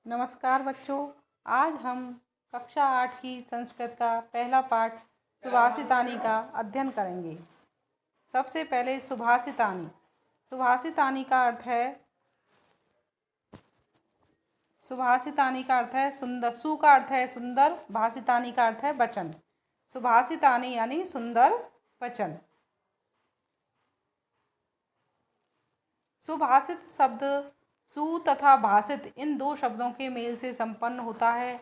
नमस्कार बच्चों। आज हम कक्षा 8 की संस्कृत का पहला पाठ सुभाषितानी का अध्ययन करेंगे। सबसे पहले सुभाषितानी। सुभाषितानी का अर्थ है सुंदर। सु का अर्थ है सुंदर, भाषितानी का अर्थ है वचन। सुभाषितानी यानी सुंदर वचन। सुभाषित शब्द सु तथा भाषित इन दो शब्दों के मेल से संपन्न होता है।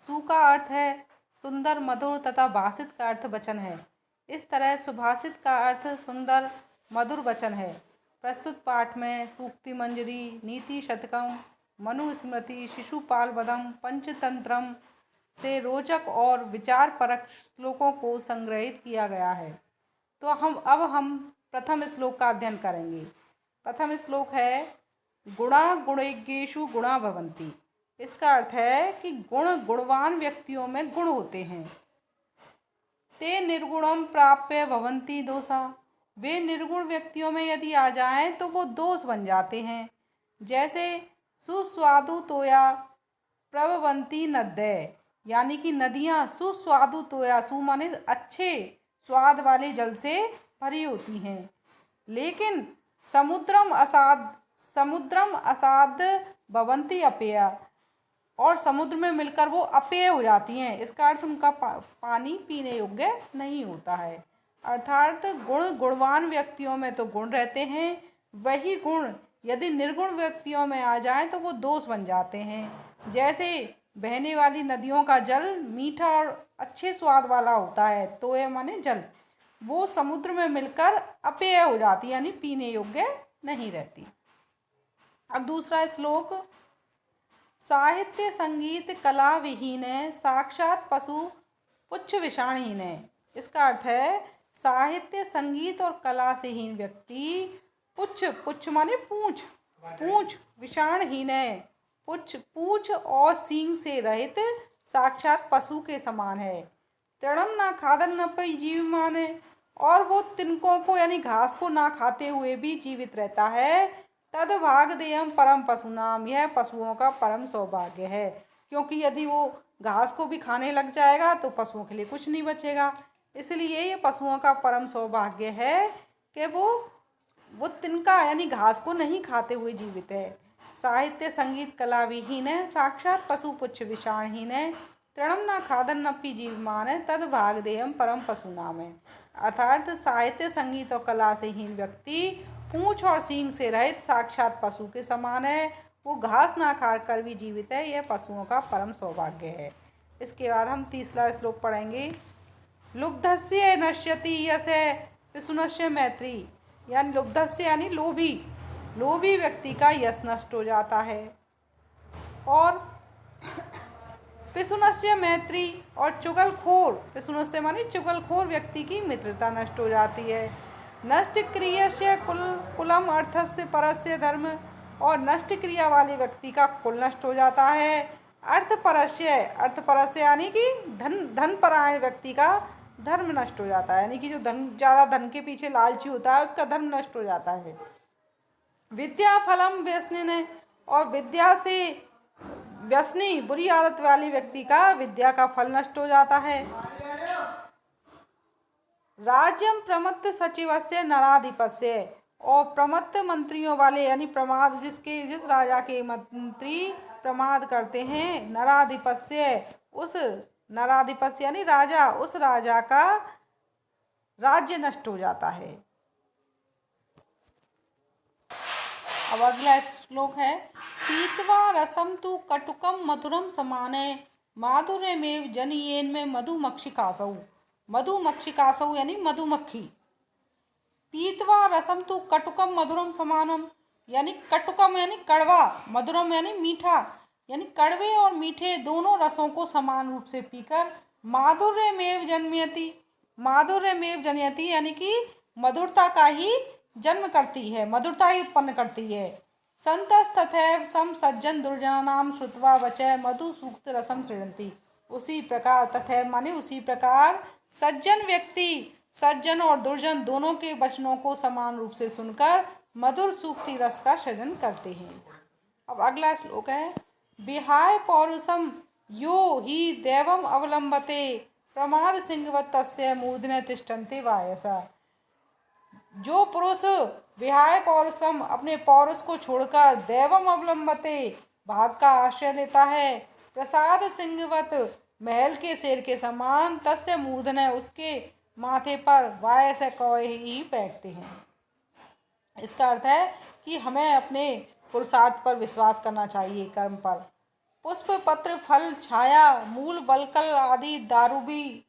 सु का अर्थ है सुंदर मधुर तथा भाषित का अर्थ वचन है। इस तरह सुभाषित का अर्थ सुंदर मधुर वचन है। प्रस्तुत पाठ में सूक्ति मंजरी, नीति शतकम, मनुस्मृति, शिशुपाल वधम, पंचतंत्रम से रोचक और विचारपरक श्लोकों को संग्रहित किया गया है। तो हम प्रथम श्लोक का अध्ययन करेंगे। प्रथम श्लोक है गुणा गुणेज्ञेषु गुणा भवन्ति। इसका अर्थ है कि गुणवान व्यक्तियों में गुण होते हैं। ते निर्गुणम प्राप्य भवन्ति दोषा। वे निर्गुण व्यक्तियों में यदि आ जाएं तो वो दोष बन जाते हैं। जैसे सुस्वादु तोया प्रभवन्ति नद्य, यानी कि नदियाँ सुस्वादु तोया, सु माने अच्छे स्वाद वाले जल से भरी होती हैं, लेकिन समुद्रम असाद भवन्ति अपेया, और समुद्र में मिलकर वो अपेय हो जाती हैं। इसका अर्थ उनका पानी पीने योग्य नहीं होता है। अर्थात गुणवान व्यक्तियों में तो गुण रहते हैं, वही गुण यदि निर्गुण व्यक्तियों में आ जाएं तो वो दोष बन जाते हैं। जैसे बहने वाली नदियों का जल मीठा और अच्छे स्वाद वाला होता है, तो ये माने जल, वो समुद्र में मिलकर अपेय हो जाती, यानी पीने योग्य नहीं रहती। अब दूसरा श्लोक, साहित्य संगीत कला विहीन साक्षात पशु पुच्छ विषाणहीन। इसका अर्थ है साहित्य संगीत और कला से हीन व्यक्ति पुच्छ माने पूंछ विषाणहीन, पूंछ और सींग से रहित साक्षात पशु के समान है। तृणम ना खादन न पई जीवमान, और वो तिनकों को यानी घास को ना खाते हुए भी जीवित रहता है। तद भागदेयम परम पशुनाम, यह पशुओं का परम सौभाग्य है। क्योंकि यदि वो घास को भी खाने लग जाएगा तो पशुओं के लिए कुछ नहीं बचेगा। इसलिए ये पशुओं का परम सौभाग्य है कि वो तिनका यानी घास को नहीं खाते हुए जीवित है। साहित्य संगीत कला विहीन है, साक्षात पशु पुच्छ विषाणहीन है, तृणम ना खादन न पी जीवमान है, तद भागदेयम परम पशुनाम है। अर्थात साहित्य संगीत और कला से हीन व्यक्ति पूंछ और सींग से रहित साक्षात पशु के समान है। वो घास ना खाकर भी जीवित है। यह पशुओं का परम सौभाग्य है। इसके बाद हम तीसरा श्लोक पढ़ेंगे। लुब्धस्य नश्यति यस्य पिशुनस्य मैत्री, यानी लुब्धस्य यानी लोभी व्यक्ति का यश नष्ट हो जाता है, और पिशुनस्य मैत्री और चुगलखोर, पिशुनस्य माने चुगलखोर व्यक्ति की मित्रता नष्ट हो जाती है। नष्ट क्रियस्य कुलम अर्थस्य परस्य धर्म, और नष्ट क्रिया वाले व्यक्ति का कुल नष्ट हो जाता है। अर्थपरस्य यानी कि धन परायण व्यक्ति का धर्म नष्ट हो जाता है, यानी कि जो ज़्यादा धन के पीछे लालची होता है उसका धर्म नष्ट हो जाता है। विद्या फलम व्यसनिन, और विद्या से व्यसनी बुरी आदत वाली व्यक्ति का विद्या का फल नष्ट हो जाता है। राज्यम प्रमत्त सचिवस्य नराधिपस्य, और प्रमत्त मंत्रियों वाले यानी प्रमाद जिस राजा के मंत्री प्रमाद करते हैं, नराधिपस्य यानी राजा, उस राजा का राज्य नष्ट हो जाता है। अब अगला श्लोक है पीत्वा रसम तु कटुकम मधुरम समाने माधुर्यमेव जनयेन में मधुमक्षिकासौ। मधुमक्षिकासौ यानी मधुमक्खी। पीत्वा रसम तु कटुकम मधुरम समानम, यानी कटुकम यानी कड़वा, मधुरम यानी मीठा, यानी कड़वे और मीठे दोनों रसों को समान रूप से पीकर माधुर्यमेव जनयति, यानी कि मधुरता का ही जन्म करती है, मधुरता ही उत्पन्न करती है। संतस्तथैव सम सज्जन दुर्जनानाम श्रुत्वा वचः मधु सूक्त रसम सृजन्ति। उसी प्रकार, तथैव माने उसी प्रकार, सज्जन व्यक्ति सज्जन और दुर्जन दोनों के वचनों को समान रूप से सुनकर मधुर सूक्ति रस का सृजन करते हैं। अब अगला श्लोक है विहाय पौरुषम यो हि दैवम अवलंबते प्रमाद सिंहवत तस्य मूर्धन्य तिष्ठन्ते वायसा। जो पुरुष विहाय पौरुषम अपने पौरुष को छोड़कर दैवम अवलंबते भाग का आश्रय लेता है, प्रसाद सिंहवत महल के शेर के समान, तस्य मूर्धन्य उसके माथे पर वायस कौए ही बैठते हैं। इसका अर्थ है कि हमें अपने पुरुषार्थ पर विश्वास करना चाहिए, कर्म पर। पुष्प पत्र फल छाया मूल बलकल आदि दारुभी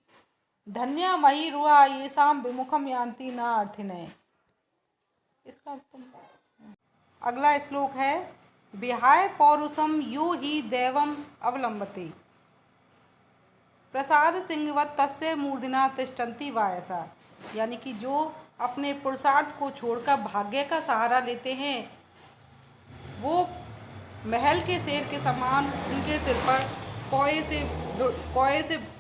धन्या मही रुआ ये शाम विमुखम यान्ति न अर्थिनय। इसका अगला श्लोक है विहाय पौरुषम यो हि दैवम अवलंबते प्रसाद सिंहवत तस्य मूर्धना तिष्ठन्ति वायसा। यानी कि जो अपने पुरुषार्थ को छोड़कर भाग्य का सहारा लेते हैं, वो महल के शेर के समान उनके सिर पर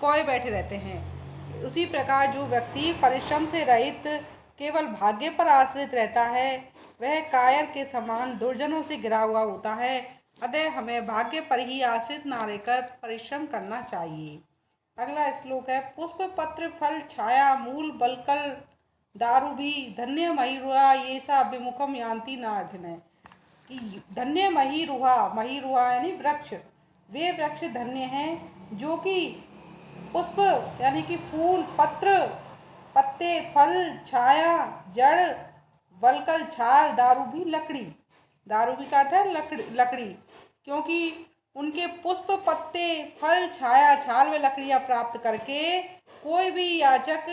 कोए बैठे रहते हैं। उसी प्रकार जो व्यक्ति परिश्रम से रहित केवल भाग्य पर आश्रित रहता है, वह कायर के समान दुर्जनों से घिरा हुआ होता है। अतः हमें भाग्य पर ही आश्रित ना रहकर परिश्रम करना चाहिए। अगला श्लोक है पुष्प पत्र फल छाया मूल बलकल दारुभी धन्य महिरुहा ये सा विमुखम यान्ति नार्थिनय। कि धन्य महिरुहा यानी वृक्ष, वे वृक्ष धन्य हैं जो कि पुष्प यानी कि फूल, पत्र, पत्ते, फल, छाया, जड़, बलकल छाल, दारुभी लकड़ी, दारुभी का अर्थ है लकड़ी, क्योंकि उनके पुष्प, पत्ते, फल, छाया, छाल व लकड़ियाँ प्राप्त करके कोई भी याचक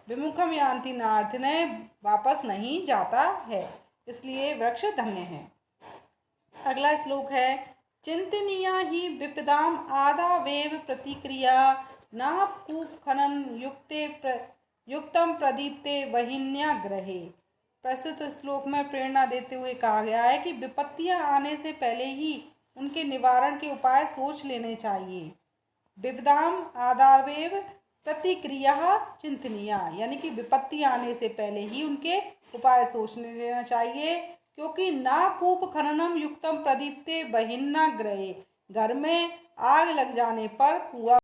विमुखम यान्ति नार्थिनय वापस नहीं जाता है, इसलिए वृक्ष धन्य है। अगला श्लोक है चिंतनीया ही विपदाम आदावेव प्रतिक्रिया नापकूप खनन युक्तम प्रदीप्ते वहिन्याग्रहे। प्रस्तुत श्लोक में प्रेरणा देते हुए कहा गया है कि विपत्तियां आने से पहले ही उनके निवारण के उपाय सोच लेने चाहिए। विपदाम आदावेव प्रतिक्रिया चिंतनीया, यानी कि विपत्ति आने से पहले ही उनके उपाय सोच लेना चाहिए, क्योंकि ना कूप खननम युक्तम प्रदीप्ते बहिन्नाग्रहे। घर में आग लग जाने पर कुआं